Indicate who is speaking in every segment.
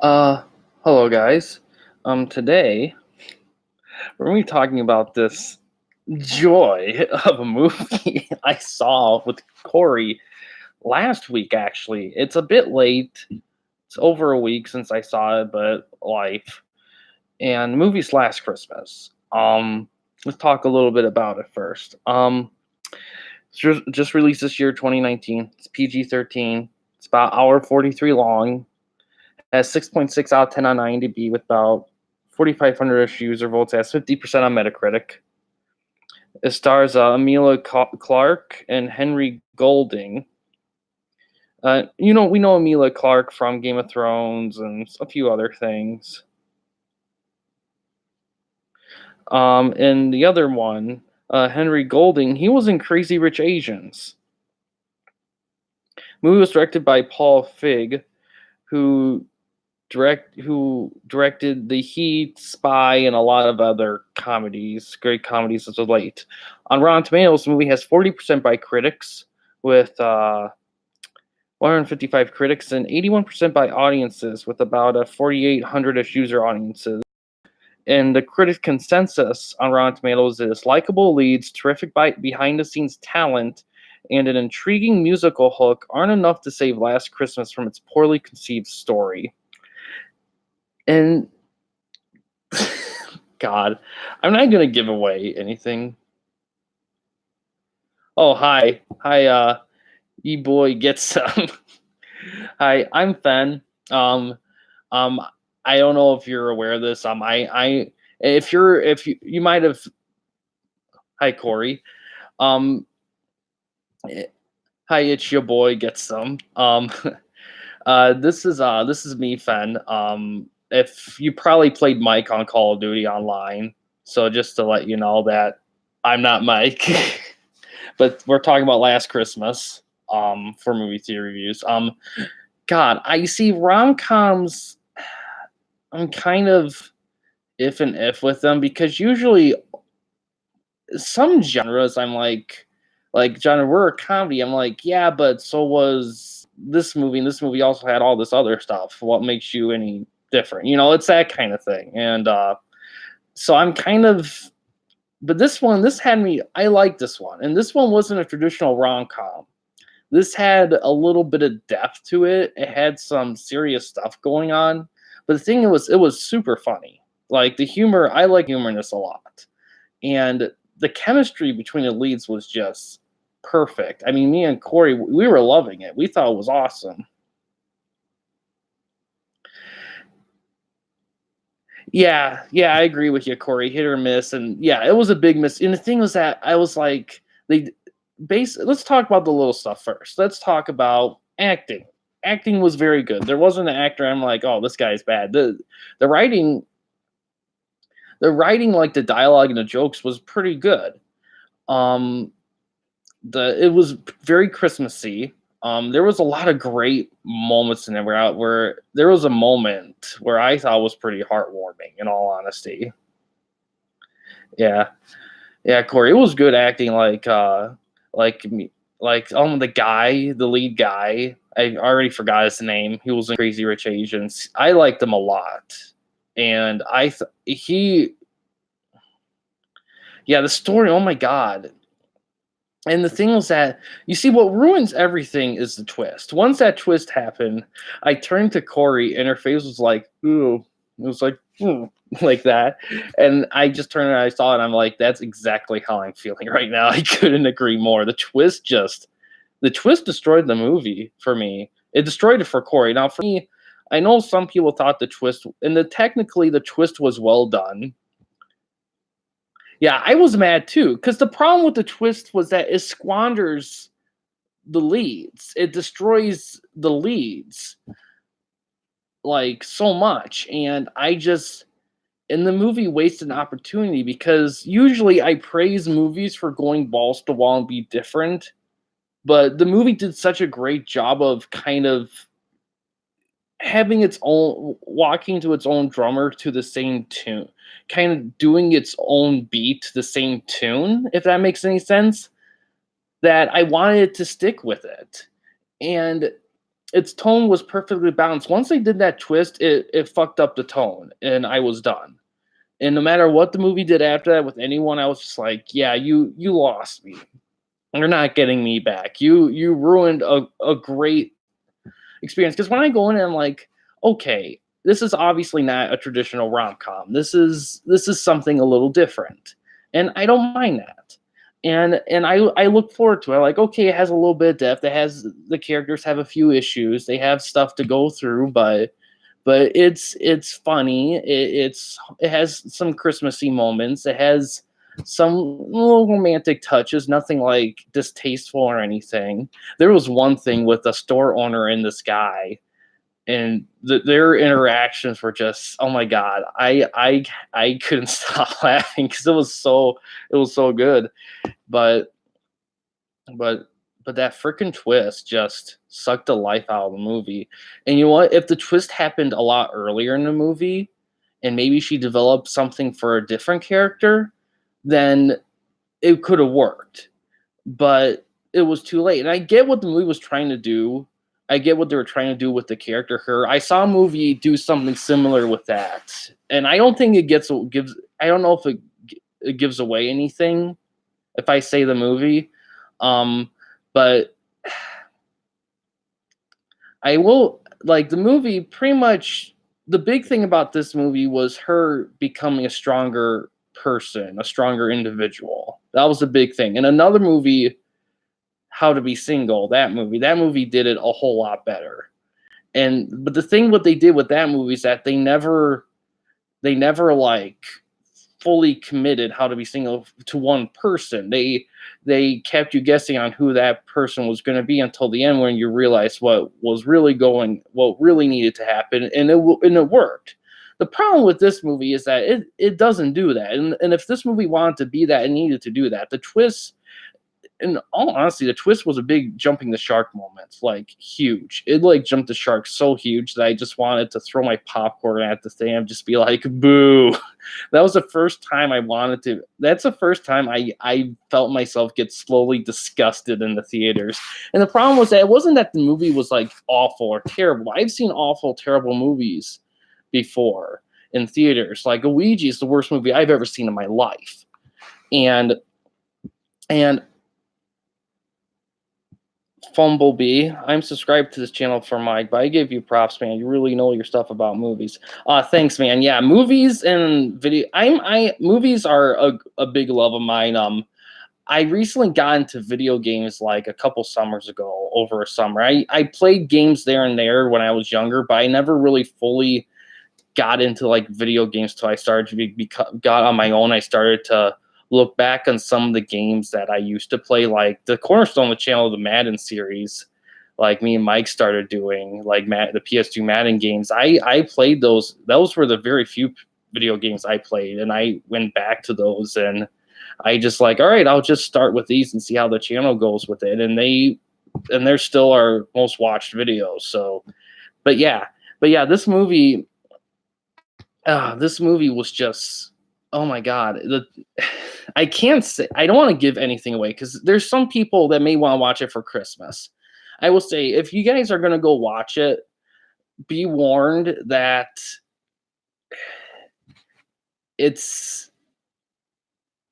Speaker 1: Uh, Hello guys. Today we're gonna be talking about this joy of a movie I saw with Corey last week. Actually, it's a bit late. It's over a week since I saw it, but life and the movie's Last Christmas. Let's talk a little bit about it first. It's just released this year, 2019. It's PG-13. It's about hour 43 long. Has 6.6 out of 10 on IMDb with about 4,500-ish user votes. Has 50% on Metacritic. It stars Emilia Clarke and Henry Golding. We know Emilia Clarke from Game of Thrones and a few other things. And the other one, Henry Golding, he was in Crazy Rich Asians. The movie was directed by Paul Feig, who directed The Heat, Spy, and a lot of other great comedies as of late. On Rotten Tomatoes, the movie has 40% by critics, with 155 critics, and 81% by audiences, with about a 4,800-ish user audiences. And the critic consensus on Rotten Tomatoes is likable leads, terrific behind-the-scenes talent, and an intriguing musical hook aren't enough to save Last Christmas from its poorly conceived story. And God, I'm not gonna give away anything. Oh, hi, boy, get some. Hi, I'm Fen. Um, um, I don't know if you're aware of this. If you might have. Hi, Corey. Um, eh, Hi, it's your boy, get some. This is me, Fen. If you probably played Mike on Call of Duty online, so just to let you know that I'm not Mike, but we're talking about Last Christmas. For movie theater reviews. God, I see rom-coms. I'm kind of if and if with them because usually some genres like genre we're a comedy. I'm like, yeah, but so was this movie, and this movie also had all this other stuff. What makes you any different? It's that kind of thing. And so I'm kind of, but this had me. I like this one, and this one wasn't a traditional rom com. This had a little bit of depth to it. It had some serious stuff going on, but the thing it was super funny. Like the humor, I like humor in this a lot, and the chemistry between the leads was just perfect. I mean, me and Corey, we were loving it. We thought it was awesome. Yeah, I agree with you, Corey. Hit or miss, and yeah, it was a big miss. And the thing was that I was like, they let's talk about the little stuff first. Let's talk about acting. Acting was very good. There wasn't an actor I'm like, oh, this guy's bad. The writing, like the dialogue and the jokes was pretty good. Um, it was very Christmassy. There was a lot of great moments in there where there was a moment where I thought was pretty heartwarming. In all honesty, yeah, yeah, Corey, it was good acting. Like me, the lead guy. I already forgot his name. He was in Crazy Rich Asians. I liked him a lot, and yeah, the story. Oh my god, and the thing was that you see what ruins everything is the twist. Once that twist happened, I turned to Corey and her face was like, ooh. It was like, ooh, like that. And I just turned and I saw it and I'm like, that's exactly how I'm feeling right now. I couldn't agree more. The twist destroyed the movie for me. It destroyed it for Corey. Now for me, I know some people thought technically the twist was well done. Yeah, I was mad too because the problem with the twist was that it squanders the leads. It destroys the leads like so much, and the movie wasted an opportunity because usually I praise movies for going balls to the wall and be different, but the movie did such a great job of kind of having its own walking to its own drummer to the same tune, kind of doing its own beat to the same tune, if that makes any sense, that I wanted to stick with it. And its tone was perfectly balanced. Once they did that twist, it fucked up the tone, and I was done. And no matter what the movie did after that with anyone, I was just like, yeah, you lost me. You're not getting me back. You ruined a great experience. Because when I go in and I'm like, okay, this is obviously not a traditional rom com. This is something a little different, and I don't mind that. And I look forward to it. Like, okay, it has a little bit of depth. It has the characters have a few issues. They have stuff to go through, but it's funny. It has some Christmassy moments. It has some little romantic touches, nothing like distasteful or anything. There was one thing with the store owner and this guy, and their interactions were just, oh my god, I couldn't stop laughing because it was so good, but but but that freaking twist just sucked the life out of the movie. And you know what? If the twist happened a lot earlier in the movie, and maybe she developed something for a different character, then it could have worked. But it was too late. And I get what the movie was trying to do. I get what they were trying to do with the character her. I saw a movie do something similar with that, and I don't think it gives. I don't know if it gives away anything if I say the movie, but I will like the movie. Pretty much, the big thing about this movie was her becoming a stronger person, a stronger individual. That was the big thing. And another movie, How to Be Single, that movie did it a whole lot better. And but the thing what they did with that movie is that they never like fully committed How to Be Single to one person. They kept you guessing on who that person was going to be until the end, when you realize what really needed to happen, and it worked. The problem with this movie is that it doesn't do that, and if this movie wanted to be that, it needed to do that. The twist, in all honesty, the twist was a big jumping the shark moment, like huge. It like jumped the shark so huge that I just wanted to throw my popcorn at the thing and just be like, "Boo!" That was the first time I wanted to. That's the first time I felt myself get slowly disgusted in the theaters. And the problem was that it wasn't that the movie was like awful or terrible. I've seen awful, terrible movies before in theaters. Like Luigi is the worst movie I've ever seen in my life, and Fumblebee. I'm subscribed to this channel for Mike, but I give you props, man. You really know your stuff about movies. Thanks, man. Yeah, movies and video. Movies are a big love of mine. I recently got into video games like a couple summers ago, over a summer. I played games there and there when I was younger, but I never really fully got into like video games till I started to got on my own. I started to look back on some of the games that I used to play, like the cornerstone of the channel, the Madden series. Like me and Mike started doing like the PS2 Madden games. I played those. Those were the very few video games I played, and I went back to those, and I just like, all right, I'll just start with these and see how the channel goes with it. And they're still our most watched videos. So, but yeah, this movie was just, oh my god. I can't say, I don't want to give anything away because there's some people that may want to watch it for Christmas. I will say, if you guys are gonna go watch it, be warned that it's,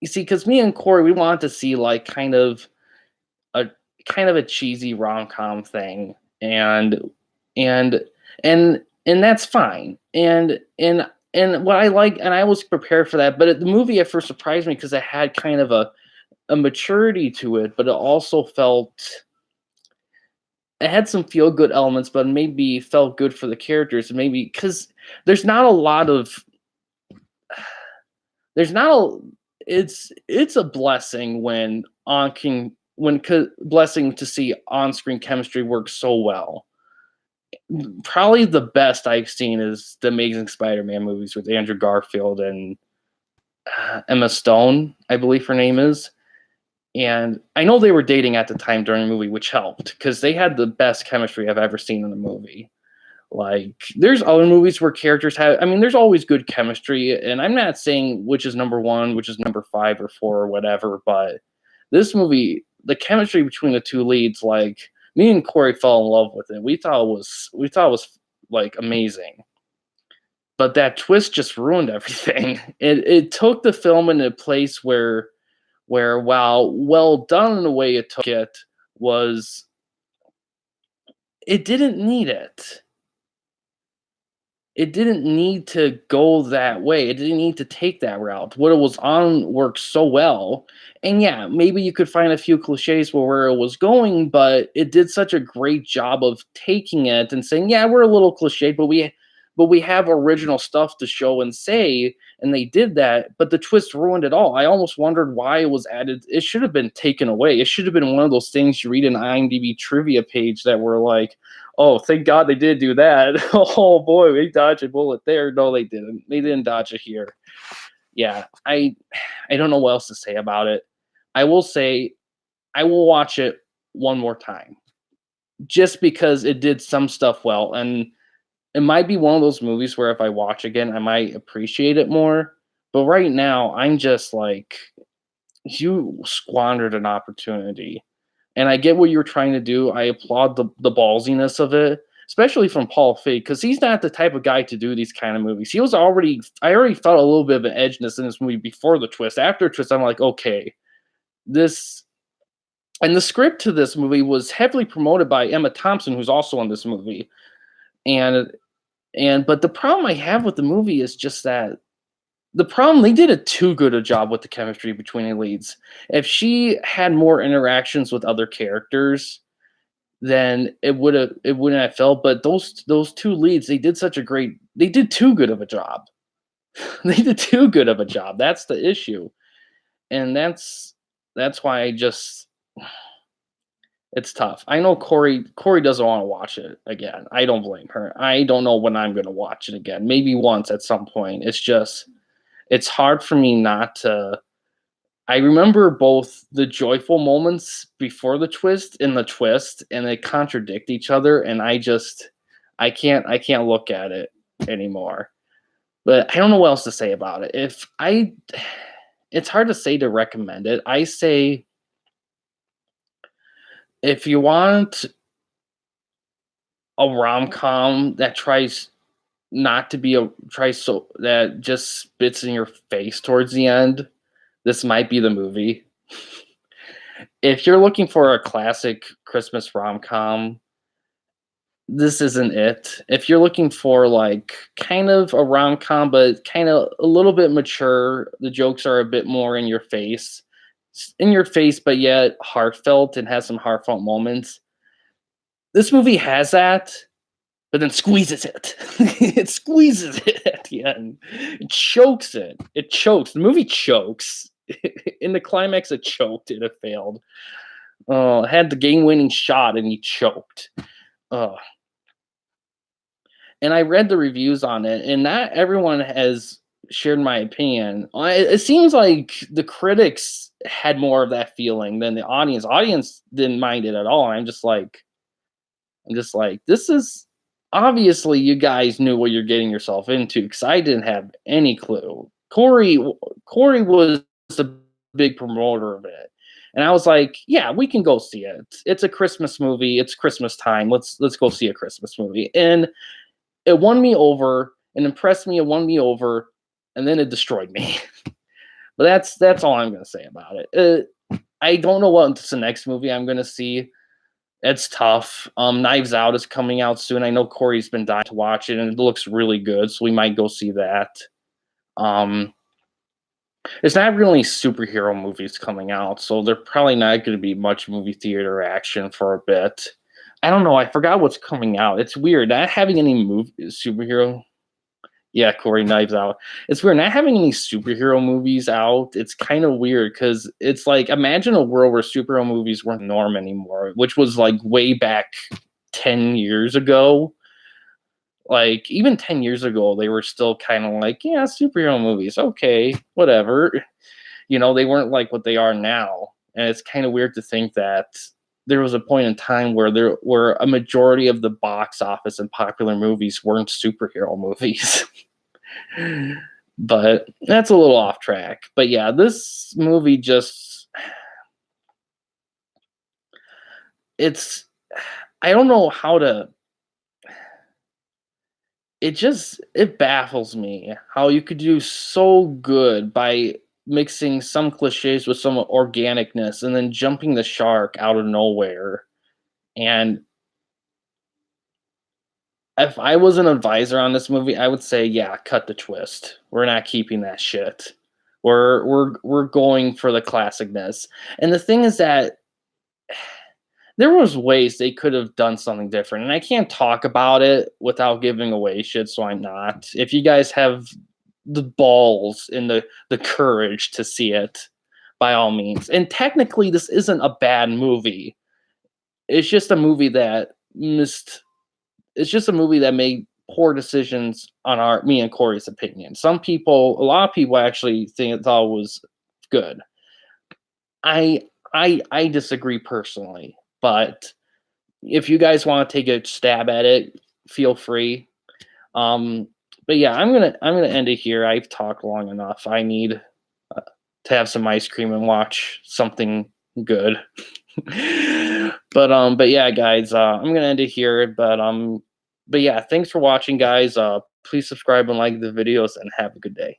Speaker 1: you see, because me and Corey, we wanted to see like kind of a cheesy rom-com thing, and and that's fine. And what I like, and I was prepared for that, but the movie at first surprised me because it had kind of a maturity to it, but it also it had some feel good elements, but maybe felt good for the characters, and maybe because there's not a lot of there's not a it's a blessing when blessing to see on-screen chemistry work so well. Probably the best I've seen is the Amazing Spider-Man movies with Andrew Garfield and Emma Stone, I believe her name is. And I know they were dating at the time during the movie, which helped because they had the best chemistry I've ever seen in a movie. Like, there's other movies where characters have, I mean, there's always good chemistry, and I'm not saying which is number one, which is number 5 or 4 or whatever, but this movie, the chemistry between the two leads, like, Me and Corey fell in love with it. We thought it was like amazing. But that twist just ruined everything. It took the film in a place where while well done in the way it took it was it didn't need it. It didn't need to go that way. It didn't need to take that route. What it was on worked so well. And yeah, maybe you could find a few cliches where it was going, but it did such a great job of taking it and saying, yeah, we're a little cliche, but we have original stuff to show and say, and they did that, but the twist ruined it all. I almost wondered why it was added. It should have been taken away. It should have been one of those things you read in IMDb trivia page that were like, oh, thank God they did do that. Oh boy, we dodged a bullet there. No, they didn't. They didn't dodge it here. Yeah, I don't know what else to say about it. I will say I will watch it one more time just because it did some stuff well, and it might be one of those movies where if I watch again, I might appreciate it more. But right now, I'm just like, you squandered an opportunity. And I get what you were trying to do. I applaud the ballsiness of it, especially from Paul Feig, because he's not the type of guy to do these kind of movies. I already felt a little bit of an edginess in this movie before the twist. After the twist, I'm like, okay, this. And the script to this movie was heavily promoted by Emma Thompson, who's also in this movie. And but the problem I have with the movie is just that the problem they did a too good a job with the chemistry between the leads. If she had more interactions with other characters, then it wouldn't have felt. But those two leads, they did too good of a job. They did too good of a job. That's the issue. And that's why it's tough. I know Corey doesn't want to watch it again. I don't blame her. I don't know when I'm gonna watch it again. Maybe once at some point. It's hard for me not to. I remember both the joyful moments before the twist and the twist, and they contradict each other, and I can't look at it anymore. But I don't know what else to say about it. It's hard to say to recommend it. I say if you want a rom com that tries not to be a tries so that just spits in your face towards the end, this might be the movie. If you're looking for a classic Christmas rom-com, this isn't it. If you're looking for like kind of a rom-com but kind of a little bit mature, the jokes are a bit more in your face but yet heartfelt and has some heartfelt moments. This movie has that, but then squeezes it. It squeezes it at the end. It chokes it. It chokes. The movie chokes. In the climax, it choked. It failed. Had the game-winning shot, and he choked. Uh, and I read the reviews on it, and not everyone has shared my opinion. It seems like the critics had more of that feeling than the audience. Audience didn't mind it at all. I'm just like, this is obviously you guys knew what you're getting yourself into because I didn't have any clue. Corey was the big promoter of it, and I was like, yeah, we can go see it. It's a Christmas movie. It's Christmas time. Let's go see a Christmas movie. And it won me over and impressed me. It won me over, and then it destroyed me. But that's all I'm gonna say about it. I don't know what's the next movie I'm gonna see. It's tough. Knives Out is coming out soon. I know Corey's been dying to watch it, and it looks really good, so we might go see that. There's not really superhero movies coming out, so they're probably not going to be much movie theater action for a bit. I don't know. I forgot what's coming out. It's weird not having any superhero. Yeah, Corey, Knives Out. It's weird not having any superhero movies out. It's kind of weird because it's like imagine a world where superhero movies weren't the norm anymore, which was like way back 10 years ago. Like even 10 years ago, they were still kind of like, yeah, superhero movies, okay, whatever. They weren't like what they are now, and it's kind of weird to think that there was a point in time where a majority of the box office and popular movies weren't superhero movies. But that's a little off track. But yeah, this movie just it's I don't know how to. It baffles me how you could do so good by mixing some cliches with some organicness and then jumping the shark out of nowhere. And if I was an advisor on this movie, I would say, yeah, cut the twist. We're not keeping that shit. We're going for the classicness. And the thing is that there was ways they could have done something different, and I can't talk about it without giving away shit, so I'm not. If you guys have the balls and the courage to see it, by all means. And technically, this isn't a bad movie. It's just a movie that missed. It's just a movie that made poor decisions on our me and Corey's opinion. A lot of people actually thought it was good. I I disagree personally, but if you guys want to take a stab at it, feel free. Um, but yeah, I'm gonna end it here. I've talked long enough. I need to have some ice cream and watch something good. But yeah, guys, I'm gonna end it here. But yeah, thanks for watching, guys. Please subscribe and like the videos, and have a good day.